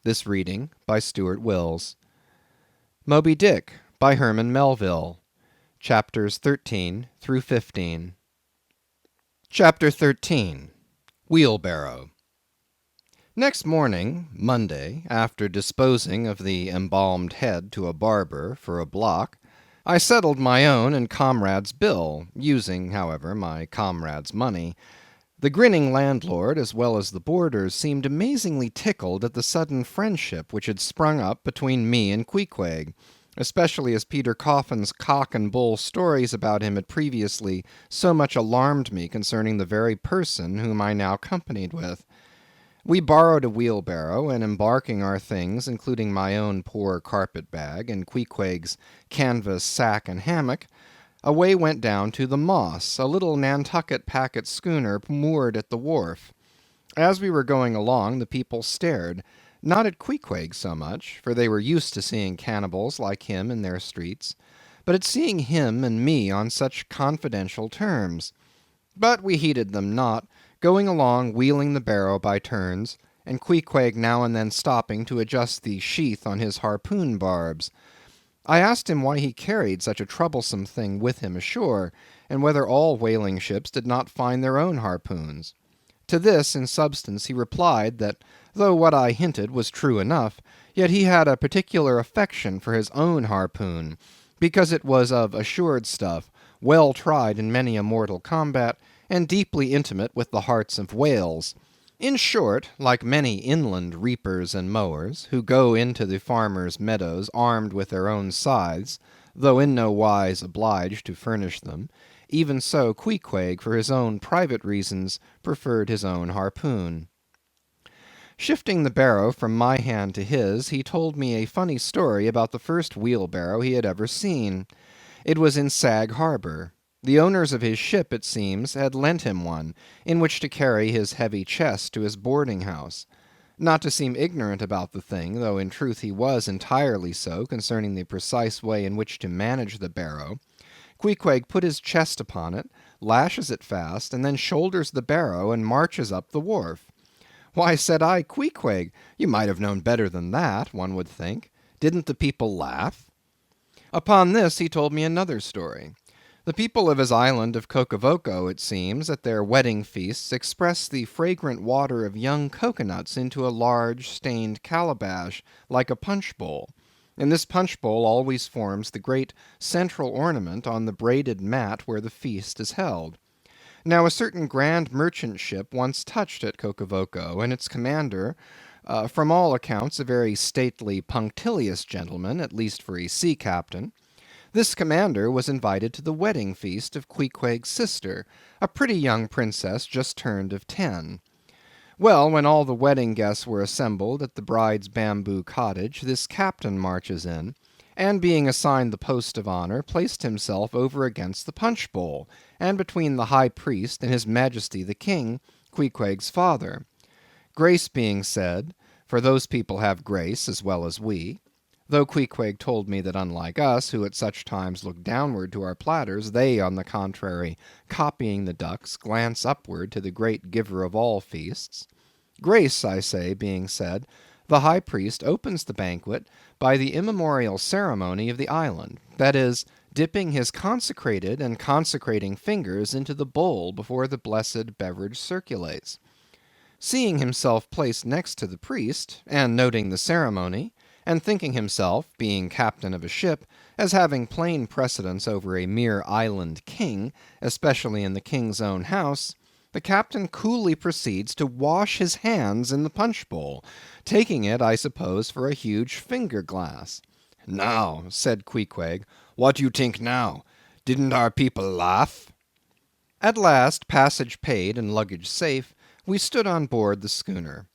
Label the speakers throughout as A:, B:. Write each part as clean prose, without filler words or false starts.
A: This reading by Stewart Wills. Moby Dick by Herman Melville. Chapters 13 through 15. Chapter 13. Wheelbarrow. Next morning, Monday, after disposing of the embalmed head to a barber for a block, I settled my own and comrade's bill, using, however, my comrade's money. The grinning landlord, as well as the boarders, seemed amazingly tickled at the sudden friendship which had sprung up between me and Queequeg, especially as Peter Coffin's cock and bull stories about him had previously so much alarmed me concerning the very person whom I now companied with. We borrowed a wheelbarrow, and embarking our things, including my own poor carpet-bag and Queequeg's canvas sack and hammock, away went down to the Moss, a little Nantucket packet schooner moored at the wharf. As we were going along, the people stared, not at Queequeg so much, for they were used to seeing cannibals like him in their streets, but at seeing him and me on such confidential terms. But we heeded them not, going along wheeling the barrow by turns, and Queequeg now and then stopping to adjust the sheath on his harpoon barbs. I asked him why he carried such a troublesome thing with him ashore, and whether all whaling ships did not find their own harpoons. To this, in substance, he replied that though what I hinted was true enough, yet he had a particular affection for his own harpoon, because it was of assured stuff, well tried in many a mortal combat, and deeply intimate with the hearts of whales. In short, like many inland reapers and mowers, who go into the farmers' meadows armed with their own scythes, though in no wise obliged to furnish them, even so Queequeg, for his own private reasons, preferred his own harpoon. Shifting the barrow from my hand to his, he told me a funny story about the first wheelbarrow he had ever seen. It was in Sag Harbor. The owners of his ship, it seems, had lent him one, in which to carry his heavy chest to his boarding house. Not to seem ignorant about the thing, though in truth he was entirely so concerning the precise way in which to manage the barrow, Queequeg put his chest upon it, lashes it fast, and then shoulders the barrow and marches up the wharf. Why, said I, Queequeg, you might have known better than that, one would think. Didn't the people laugh? Upon this he told me another story. The people of his island of Cocavoco, it seems, at their wedding feasts, express the fragrant water of young cocoanuts into a large stained calabash, like a punch bowl, and this punch bowl always forms the great central ornament on the braided mat where the feast is held. Now a certain grand merchant ship once touched at Cocavoco, and its commander, from all accounts a very stately, punctilious gentleman, at least for a sea captain, this commander was invited to the wedding feast of Queequeg's sister, a pretty young princess just turned of 10. Well, when all the wedding guests were assembled at the bride's bamboo cottage, this captain marches in, and being assigned the post of honor, placed himself over against the punch bowl, and between the high priest and his majesty the king, Queequeg's father. Grace being said, for those people have grace as well as we, though Queequeg told me that unlike us, who at such times look downward to our platters, they, on the contrary, copying the ducks, glance upward to the great giver of all feasts. Grace, I say, being said, the high priest opens the banquet by the immemorial ceremony of the island, that is, dipping his consecrated and consecrating fingers into the bowl before the blessed beverage circulates. Seeing himself placed next to the priest, and noting the ceremony, and thinking himself, being captain of a ship, as having plain precedence over a mere island king, especially in the king's own house, the captain coolly proceeds to wash his hands in the punch bowl, taking it, I suppose, for a huge finger-glass. "Now," said Queequeg, "what you think now? Didn't our people laugh?" At last, passage paid and luggage safe, we stood on board the schooner.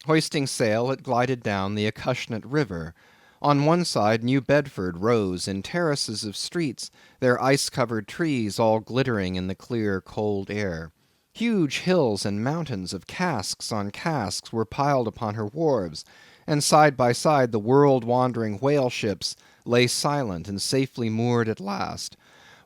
A: Hoisting sail, it glided down the Acushnet River. On one side New Bedford rose in terraces of streets, their ice-covered trees all glittering in the clear, cold air. Huge hills and mountains of casks on casks were piled upon her wharves, and side by side the world-wandering whale ships lay silent and safely moored at last,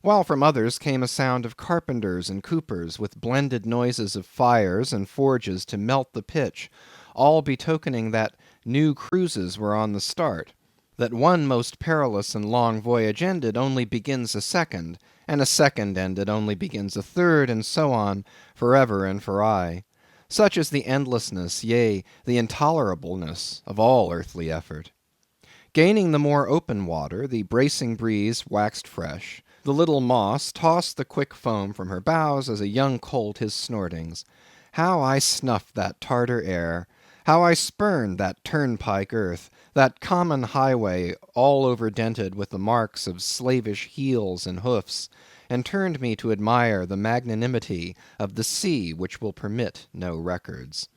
A: while from others came a sound of carpenters and coopers, with blended noises of fires and forges to melt the pitch, all betokening that New cruises were on the start. That one most perilous and long voyage ended only begins a second, and a second ended only begins a third, and so on, forever and for aye. Such is the endlessness, yea, the intolerableness of all earthly effort. Gaining the more open water, the bracing breeze waxed fresh. The little Moss tossed the quick foam from her bows as a young colt his snortings. How I snuffed that Tartar air! How I spurned that turnpike earth, that common highway all overdented with the marks of slavish heels and hoofs, and turned me to admire the magnanimity of the sea which will permit no records.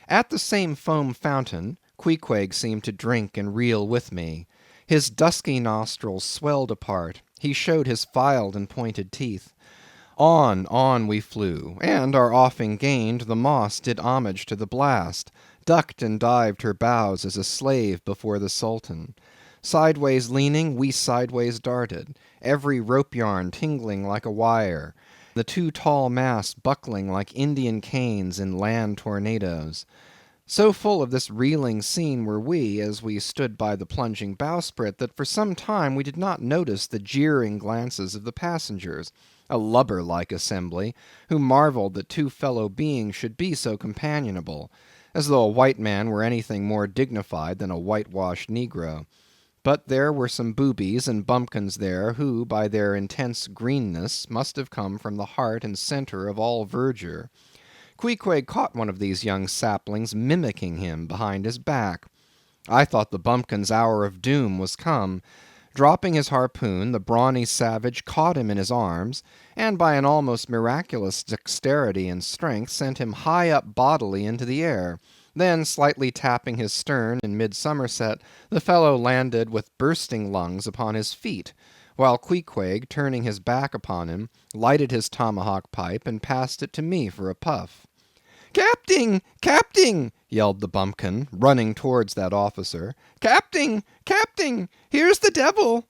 A: At the same foam fountain, Queequeg seemed to drink and reel with me. His dusky nostrils swelled apart, he showed his filed and pointed teeth. On we flew, and our offing gained, the Moss did homage to the blast, ducked and dived her bows as a slave before the Sultan. Sideways leaning, we sideways darted, every rope yarn tingling like a wire, the two tall masts buckling like Indian canes in land tornadoes. So full of this reeling scene were we, as we stood by the plunging bowsprit, that for some time we did not notice the jeering glances of the passengers, a lubber-like assembly, who marveled that two fellow beings should be so companionable, as though a white man were anything more dignified than a whitewashed negro. But there were some boobies and bumpkins there, who, by their intense greenness, must have come from the heart and centre of all verdure. Queequeg caught one of these young saplings mimicking him behind his back. I thought the bumpkin's hour of doom was come. Dropping his harpoon, the brawny savage caught him in his arms, and by an almost miraculous dexterity and strength sent him high up bodily into the air. Then, slightly tapping his stern in mid-somerset, the fellow landed with bursting lungs upon his feet, while Queequeg, turning his back upon him, lighted his tomahawk pipe and passed it to me for a puff. "Capting! Capting!" yelled the bumpkin, running towards that officer. "Capting! Capting! Here's the devil!"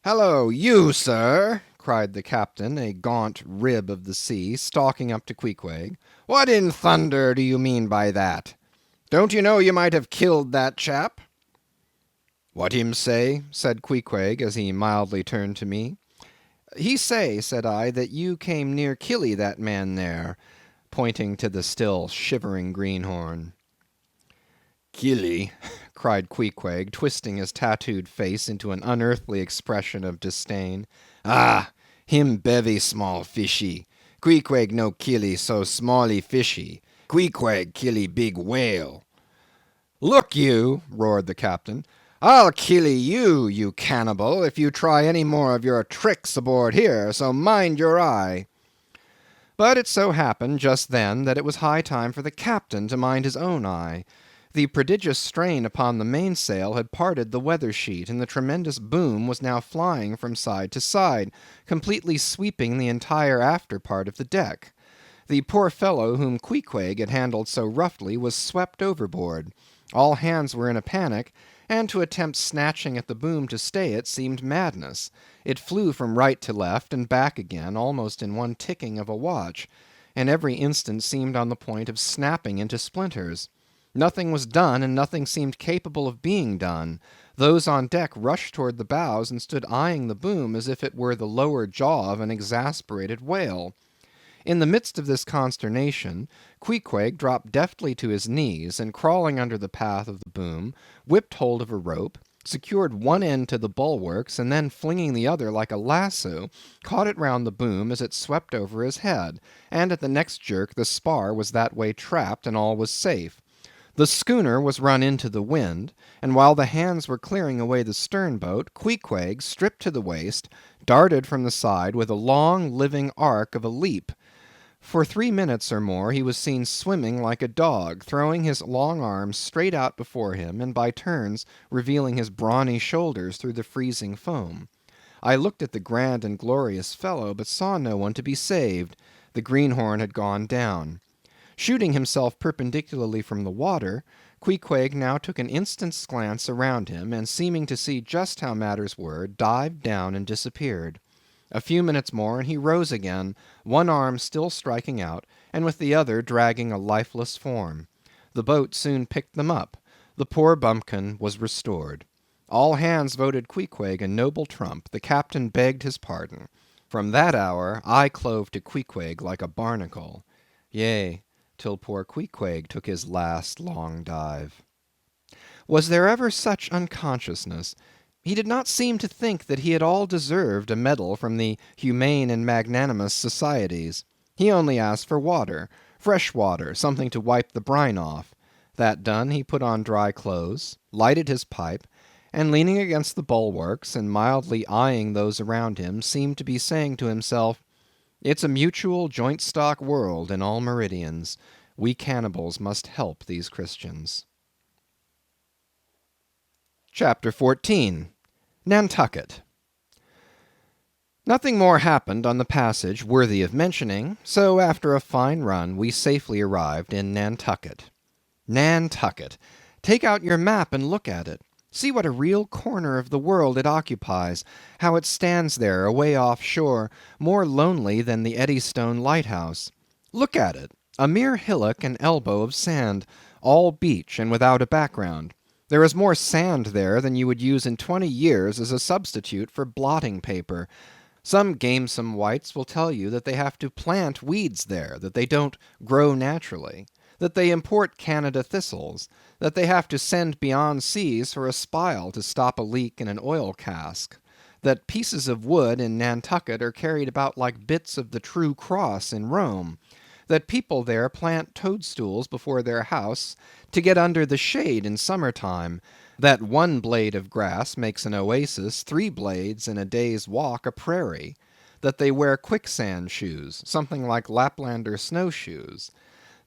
A: "Hallo, you, sir!" cried the captain, a gaunt rib of the sea, stalking up to Queequeg. "What in thunder do you mean by that? Don't you know you might have killed that chap?" "What him say?" said Queequeg, as he mildly turned to me. "He say," said I, "that you came near killee that man there," pointing to the still shivering Greenhorn. "Killee!" cried Queequeg, twisting his tattooed face into an unearthly expression of disdain. "Ah! him bevy small fishy. Queequeg no killee so smally fishy. Queequeg killee big whale." "Look you!" roared the captain. "I'll killee you, you cannibal, if you try any more of your tricks aboard here, so mind your eye." But it so happened just then that it was high time for the captain to mind his own eye. The prodigious strain upon the mainsail had parted the weather sheet, and the tremendous boom was now flying from side to side, completely sweeping the entire after part of the deck. The poor fellow whom Queequeg had handled so roughly was swept overboard. All hands were in a panic, and to attempt snatching at the boom to stay it seemed madness. It flew from right to left and back again, almost in one ticking of a watch, and every instant seemed on the point of snapping into splinters. Nothing was done, and nothing seemed capable of being done. Those on deck rushed toward the bows and stood eyeing the boom as if it were the lower jaw of an exasperated whale. In the midst of this consternation, Queequeg dropped deftly to his knees, and crawling under the path of the boom, whipped hold of a rope, secured one end to the bulwarks, and then flinging the other like a lasso, caught it round the boom as it swept over his head, and at the next jerk the spar was that way trapped, and all was safe. The schooner was run into the wind, and while the hands were clearing away the stern boat, Queequeg, stripped to the waist, darted from the side with a long living arc of a leap. For 3 minutes or more he was seen swimming like a dog, throwing his long arms straight out before him, and by turns revealing his brawny shoulders through the freezing foam. I looked at the grand and glorious fellow, but saw no one to be saved. The Greenhorn had gone down. Shooting himself perpendicularly from the water, Queequeg now took an instant's glance around him, and seeming to see just how matters were, dived down and disappeared. A few minutes more and he rose again, one arm still striking out, and with the other dragging a lifeless form. The boat soon picked them up. The poor bumpkin was restored. All hands voted Queequeg a noble trump. The captain begged his pardon. From that hour I clove to Queequeg like a barnacle. Yea, till poor Queequeg took his last long dive. Was there ever such unconsciousness? He did not seem to think that he at all deserved a medal from the humane and magnanimous societies. He only asked for water, fresh water, something to wipe the brine off. That done, he put on dry clothes, lighted his pipe, and leaning against the bulwarks and mildly eyeing those around him, seemed to be saying to himself, "It's a mutual joint stock world in all meridians. We cannibals must help these Christians." Chapter 14. Nantucket. Nothing more happened on the passage worthy of mentioning, so after a fine run we safely arrived in Nantucket. Nantucket! Take out your map and look at it. See what a real corner of the world it occupies, how it stands there away off shore, more lonely than the Eddystone lighthouse. Look at it, a mere hillock and elbow of sand, all beach and without a background. There is more sand there than you would use in 20 years as a substitute for blotting paper. Some gamesome whites will tell you that they have to plant weeds there, that they don't grow naturally, that they import Canada thistles, that they have to send beyond seas for a spile to stop a leak in an oil cask, that pieces of wood in Nantucket are carried about like bits of the true cross in Rome, that people there plant toadstools before their house to get under the shade in summer time, that one blade of grass makes an oasis, 3 blades in a day's walk a prairie, that they wear quicksand shoes, something like Laplander snowshoes,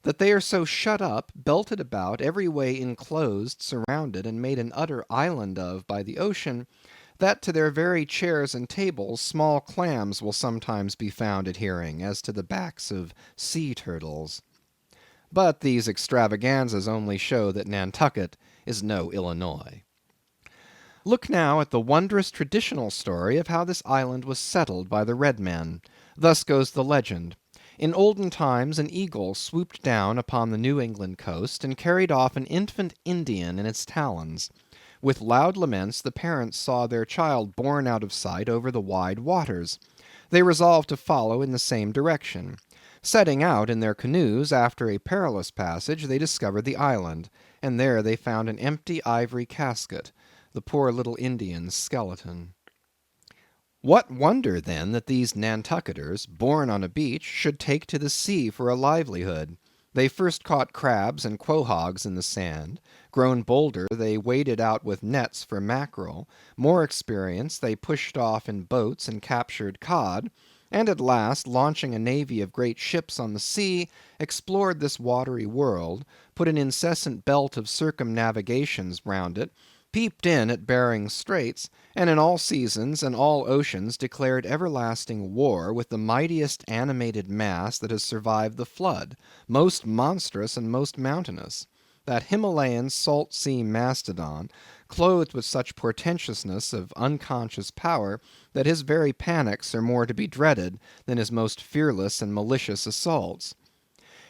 A: that they are so shut up, belted about, every way enclosed, surrounded, and made an utter island of by the ocean, that to their very chairs and tables small clams will sometimes be found adhering, as to the backs of sea turtles. But these extravaganzas only show that Nantucket is no Illinois. Look now at the wondrous traditional story of how this island was settled by the red men. Thus goes the legend. In olden times an eagle swooped down upon the New England coast and carried off an infant Indian in its talons. With loud laments the parents saw their child borne out of sight over the wide waters. They resolved to follow in the same direction. Setting out in their canoes after a perilous passage, they discovered the island, and there they found an empty ivory casket, the poor little Indian's skeleton. What wonder, then, that these Nantucketers, born on a beach, should take to the sea for a livelihood? They first caught crabs and quahogs in the sand. Grown bolder, they waded out with nets for mackerel. More experienced, they pushed off in boats and captured cod, and at last, launching a navy of great ships on the sea, explored this watery world, put an incessant belt of circumnavigations round it, peeped in at Behring's Straits, and in all seasons and all oceans declared everlasting war with the mightiest animated mass that has survived the flood, most monstrous and most mountainous. That Himalayan salt sea mastodon, clothed with such portentousness of unconscious power that his very panics are more to be dreaded than his most fearless and malicious assaults.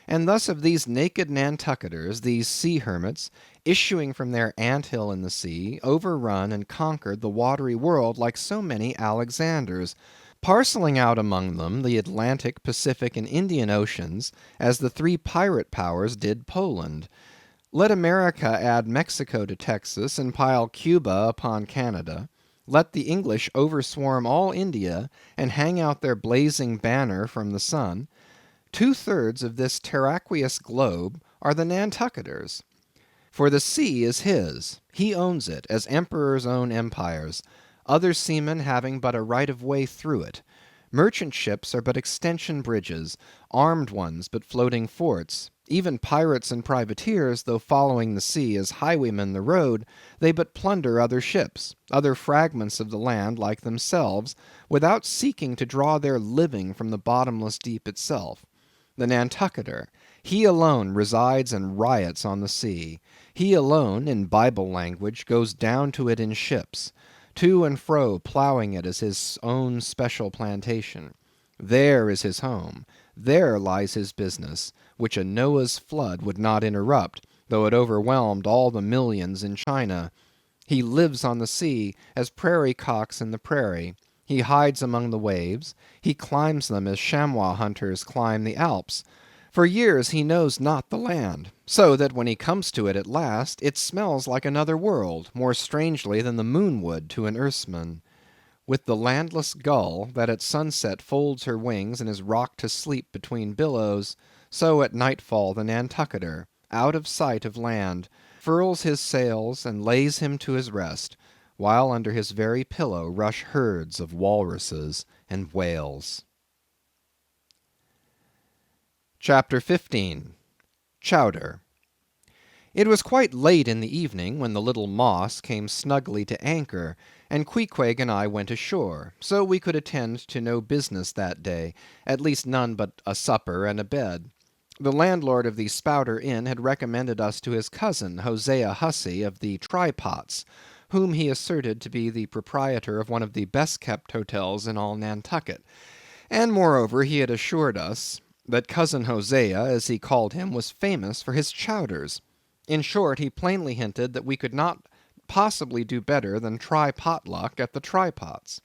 A: And thus of these naked Nantucketers, these sea hermits, issuing from their ant-hill in the sea, overrun and conquered the watery world like so many Alexanders, parcelling out among them the Atlantic, Pacific, and Indian Oceans, as the 3 pirate powers did Poland. Let America add Mexico to Texas, and pile Cuba upon Canada. Let the English overswarm all India, and hang out their blazing banner from the sun. 2/3 of this terraqueous globe are the Nantucketers. For the sea is his. He owns it, as emperors own empires, other seamen having but a right of way through it. Merchant ships are but extension bridges, armed ones but floating forts. Even pirates and privateers, though following the sea as highwaymen the road, they but plunder other ships, other fragments of the land like themselves, without seeking to draw their living from the bottomless deep itself. The Nantucketer, he alone resides and riots on the sea. He alone, in Bible language, goes down to it in ships, to and fro plowing it as his own special plantation. There is his home. There lies his business, which a Noah's flood would not interrupt, though it overwhelmed all the millions in China. He lives on the sea, as prairie cocks in the prairie. He hides among the waves. He climbs them as chamois hunters climb the Alps. For years he knows not the land, so that when he comes to it at last, it smells like another world, more strangely than the moon would to an Earthsman. With the landless gull, that at sunset folds her wings and is rocked to sleep between billows, so at nightfall the Nantucketer, out of sight of land, furls his sails and lays him to his rest, while under his very pillow rush herds of walruses and whales. Chapter 15. Chowder. It was quite late in the evening when the little Moss came snugly to anchor, and Queequeg and I went ashore, so we could attend to no business that day, at least none but a supper and a bed. The landlord of the Spouter Inn had recommended us to his cousin, Hosea Hussey of the Trypots, whom he asserted to be the proprietor of one of the best-kept hotels in all Nantucket, and moreover he had assured us that cousin Hosea, as he called him, was famous for his chowders. In short, he plainly hinted that we could not possibly do better than try potluck at the Trypots.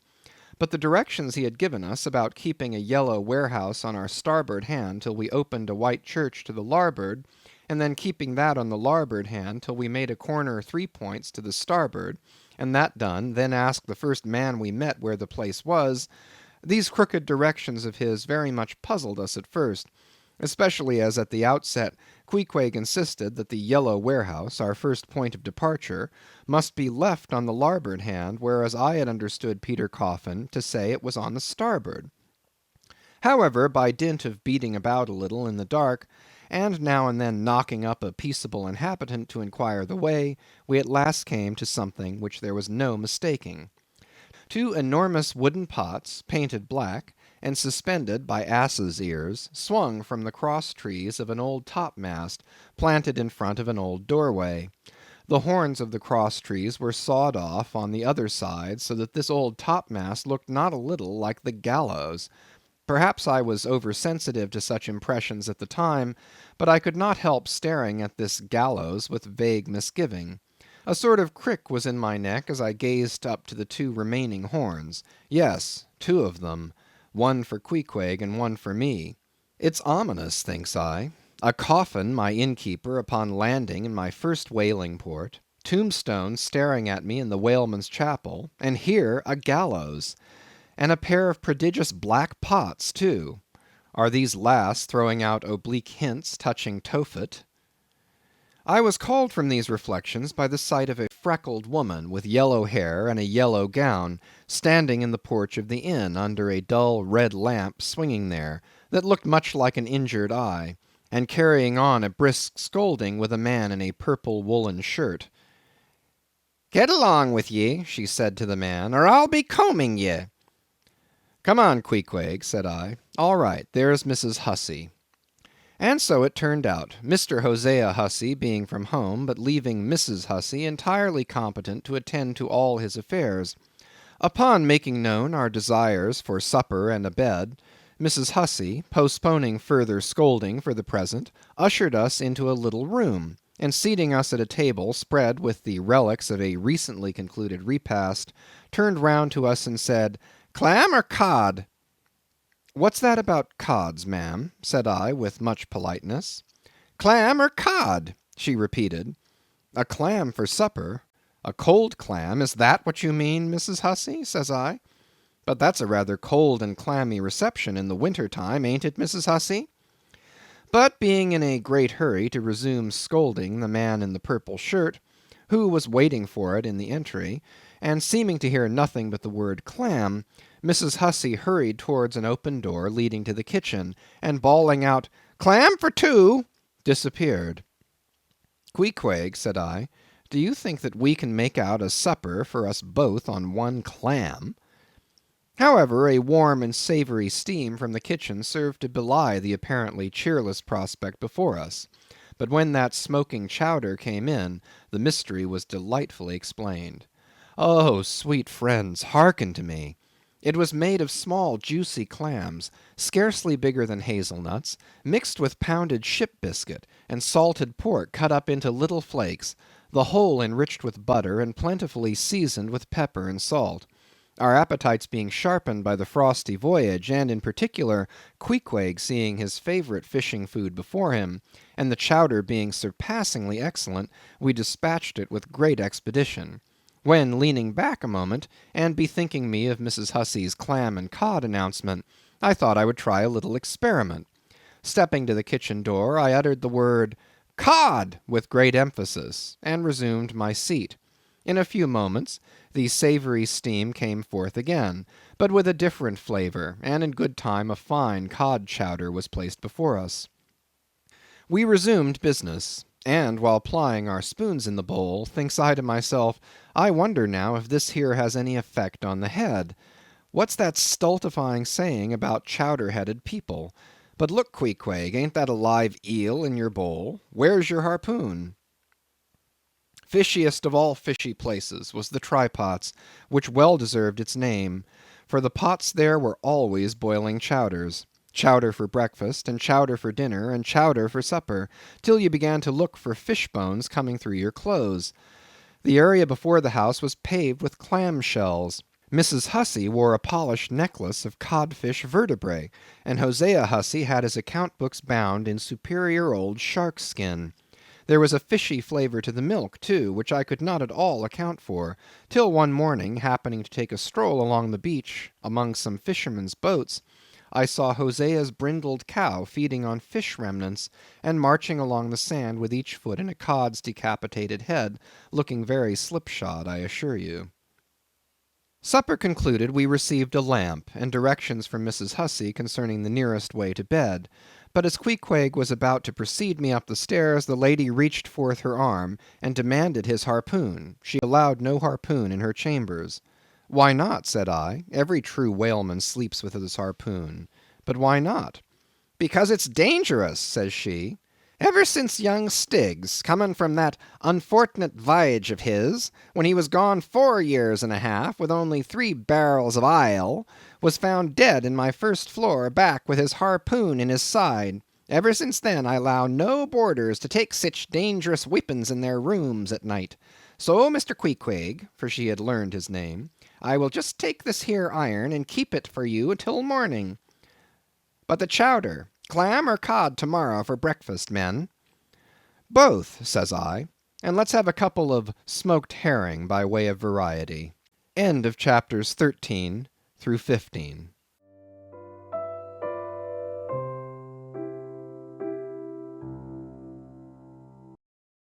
A: But the directions he had given us about keeping a yellow warehouse on our starboard hand till we opened a white church to the larboard, and then keeping that on the larboard hand till we made a corner 3 points to the starboard, and that done, then ask the first man we met where the place was, these crooked directions of his very much puzzled us at first, especially as at the outset Queequeg insisted that the yellow warehouse, our first point of departure, must be left on the larboard hand, whereas I had understood Peter Coffin to say it was on the starboard. However, by dint of beating about a little in the dark, and now and then knocking up a peaceable inhabitant to inquire the way, we at last came to something which there was no mistaking. 2 enormous wooden pots, painted black, and suspended by asses' ears, swung from the cross-trees of an old topmast, planted in front of an old doorway. The horns of the cross-trees were sawed off on the other side, so that this old topmast looked not a little like the gallows. Perhaps I was oversensitive to such impressions at the time, but I could not help staring at this gallows with vague misgiving. A sort of crick was in my neck as I gazed up to the 2 remaining horns. Yes, 2 of them, one for Queequeg and one for me. It's ominous, thinks I. A coffin, my innkeeper, upon landing in my first whaling port; tombstones staring at me in the whaleman's chapel; and here a gallows. And a pair of prodigious black pots, too. Are these last throwing out oblique hints touching Tophet? I was called from these reflections by the sight of a freckled woman, with yellow hair and a yellow gown, standing in the porch of the inn, under a dull red lamp swinging there, that looked much like an injured eye, and carrying on a brisk scolding with a man in a purple woolen shirt. "Get along with ye," she said to the man, "or I'll be combing ye." "Come on, Queequeg," said I. "All right, there's Mrs. Hussey." And so it turned out, Mr. Hosea Hussey being from home, but leaving Mrs. Hussey entirely competent to attend to all his affairs. Upon making known our desires for supper and a bed, Mrs. Hussey, postponing further scolding for the present, ushered us into a little room, and seating us at a table spread with the relics of a recently concluded repast, turned round to us and said, "Clam or cod?" "What's that about cods, ma'am?" said I, with much politeness. "Clam or cod?" she repeated. "A clam for supper? A cold clam? Is that what you mean, Mrs. Hussey?" says I. "But that's a rather cold and clammy reception in the winter time, ain't it, Mrs. Hussey?" But being in a great hurry to resume scolding the man in the purple shirt, who was waiting for it in the entry, and seeming to hear nothing but the word clam, Mrs. Hussey hurried towards an open door leading to the kitchen, and bawling out, "Clam for 2," disappeared. "Queequeg," said I, "do you think that we can make out a supper for us both on one clam?" However, a warm and savory steam from the kitchen served to belie the apparently cheerless prospect before us. But when that smoking chowder came in, the mystery was delightfully explained. Oh, sweet friends, hearken to me. It was made of small, juicy clams, scarcely bigger than hazelnuts, mixed with pounded ship biscuit, and salted pork cut up into little flakes, the whole enriched with butter and plentifully seasoned with pepper and salt. Our appetites being sharpened by the frosty voyage, and in particular Queequeg seeing his favourite fishing food before him, and the chowder being surpassingly excellent, we dispatched it with great expedition. When, leaning back a moment, and bethinking me of Mrs. Hussey's clam and cod announcement, I thought I would try a little experiment. Stepping to the kitchen door, I uttered the word "cod" with great emphasis, and resumed my seat. In a few moments the savoury steam came forth again, but with a different flavour, and in good time a fine cod chowder was placed before us. We resumed business, and while plying our spoons in the bowl, thinks I to myself, I wonder now if this here has any effect on the head. What's that stultifying saying about chowder-headed people? But look, Queequeg, ain't that a live eel in your bowl? Where's your harpoon? Fishiest of all fishy places was the trypots, which well deserved its name, for the pots there were always boiling chowders. Chowder for breakfast, and chowder for dinner, and chowder for supper, till you began to look for fish bones coming through your clothes. The area before the house was paved with clam shells. Mrs. Hussey wore a polished necklace of codfish vertebrae, and Hosea Hussey had his account books bound in superior old shark skin. There was a fishy flavour to the milk, too, which I could not at all account for, till one morning, happening to take a stroll along the beach among some fishermen's boats, I saw Hosea's brindled cow feeding on fish remnants, and marching along the sand with each foot in a cod's decapitated head, looking very slipshod, I assure you. Supper concluded, we received a lamp, and directions from Mrs. Hussey concerning the nearest way to bed. But as Queequeg was about to precede me up the stairs, the lady reached forth her arm, and demanded his harpoon. She allowed no harpoon in her chambers. Why not? said I. Every true whaleman sleeps with his harpoon. But why not? Because it's dangerous, says she. Ever since young Stiggs, coming from that unfortunate v'yage of his, when he was gone 4 years and a half, with only 3 barrels of ile, was found dead in my first floor back with his harpoon in his side. Ever since then I allow no boarders to take sich dangerous weepons in their rooms at night. So, Mr. Queequeg, for she had learned his name, I will just take this here iron and keep it for you till morning. But the chowder, clam or cod tomorrow for breakfast, men? Both, says I, and let's have a couple of smoked herring by way of variety. End of chapters 13 through 15.